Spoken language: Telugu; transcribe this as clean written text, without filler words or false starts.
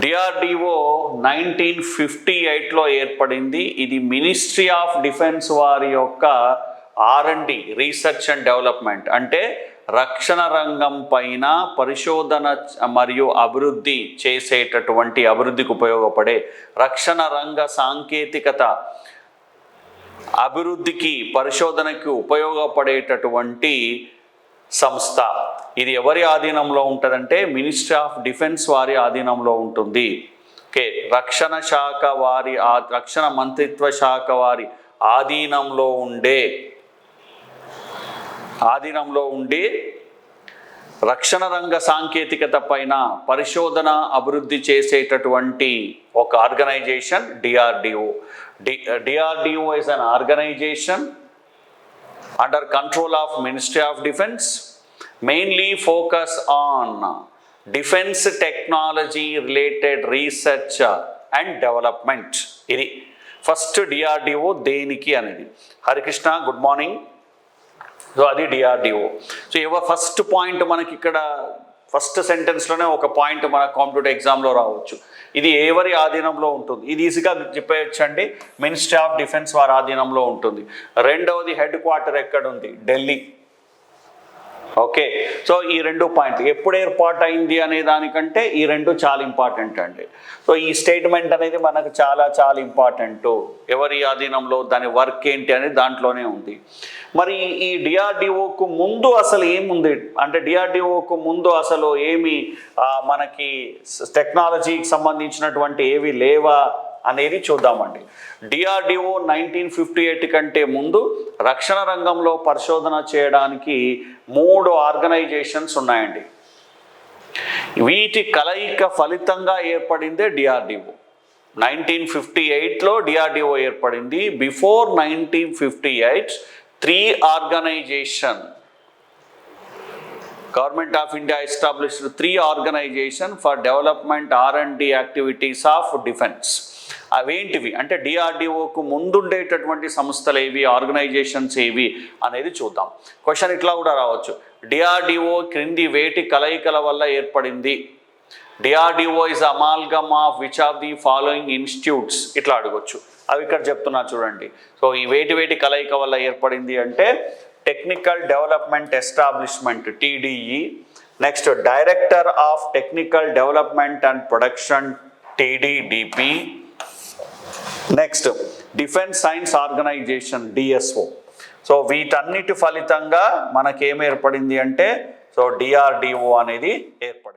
డిఆర్డిఓ 1958లో ఏర్పడింది. ఇది మినిస్ట్రీ ఆఫ్ డిఫెన్స్ వారి యొక్క R&D రీసెర్చ్ అండ్ డెవలప్మెంట్, అంటే రక్షణ రంగం పైన పరిశోధన మరియు అభివృద్ధి చేసేటటువంటి, అభివృద్ధికి ఉపయోగపడే రక్షణ రంగ సాంకేతికత అభివృద్ధికి పరిశోధనకి ఉపయోగపడేటటువంటి సంస్థ. ఇది ఎవరి ఆధీనంలో ఉంటుందంటే మినిస్ట్రీ ఆఫ్ డిఫెన్స్ వారి ఆధీనంలో ఉంటుంది. ఓకే, రక్షణ శాఖ వారి రక్షణ మంత్రిత్వ శాఖ వారి ఆధీనంలో ఉండి రక్షణ రంగ సాంకేతికత పైన పరిశోధన అభివృద్ధి చేసేటటువంటి ఒక organization DRDO. DRDO is an organization under control of Ministry of Defence, mainly focus on defense technology related research and development. ఇది ఫస్ట్ డిఆర్డిఓ దేనికి అనేది. Harikrishna, good morning. సో అది డిఆర్డిఓ. సో ఫస్ట్ పాయింట్ మనకి ఇక్కడ ఫస్ట్ సెంటెన్స్లోనే ఒక పాయింట్ మన కాంపిటేటివ్ ఎగ్జామ్లో రావచ్చు. ఇది ఎవరి ఆధీనంలో ఉంటుంది? ఇది ఈజీగా చెప్పేయచ్చండి, మినిస్ట్రీ ఆఫ్ డిఫెన్స్ వారి ఆధీనంలో ఉంటుంది. రెండవది హెడ్ క్వార్టర్ ఎక్కడుంది? ఢిల్లీ. ఓకే, సో ఈ రెండు పాయింట్లు ఎప్పుడు ఏర్పాటు అయింది అనే దానికంటే ఈ రెండు చాలా ఇంపార్టెంట్ అండి. సో ఈ స్టేట్మెంట్ అనేది మనకు చాలా చాలా ఇంపార్టెంట్. ఎవరి ఆధీనంలో, దాని వర్క్ ఏంటి అనేది దాంట్లోనే ఉంది. మరి ఈ డిఆర్డిఓకు ముందు అసలు ఏముంది అంటే, డిఆర్డిఓకు ముందు అసలు ఏమి మనకి టెక్నాలజీకి సంబంధించినటువంటి ఏవి లేవా అనేది చూద్దామండి. డిఆర్డిఓ 1958 కంటే ముందు రక్షణ రంగంలో పరిశోధన చేయడానికి 3 ఆర్గనైజేషన్స్ ఉన్నాయండి. వీటి కలయిక ఫలితంగా ఏర్పడిందే డిఆర్డిఓ. 1958లో డిఆర్డిఓ ఏర్పడింది. Before 1958 3 organisation, government of India established 3 organisation for development R&D activities of defence. అవేంటివి అంటే డిఆర్డిఓకు ముందుండేటటువంటి సంస్థలు ఏవి, ఆర్గనైజేషన్స్ ఏవి అనేది చూద్దాం. క్వశ్చన్ ఇట్లా కూడా రావచ్చు, డిఆర్డిఓ క్రింది వేటి కలయికల వల్ల ఏర్పడింది? DRDO is amalgam of which of the following institutes, ఇట్లా అడగొచ్చు. అవి ఇక్కడ చెప్తున్నా చూడండి. సో ఈ వేటి కలయిక వల్ల ఏర్పడింది అంటే technical development establishment TDE, next director of technical development and production TDDP, next defence science organization DSO. So వీటన్నిటి ఫలితంగా మనకేం ఏర్పడింది అంటే సో డిఆర్డిఓ అనేది ఏర్పడింది.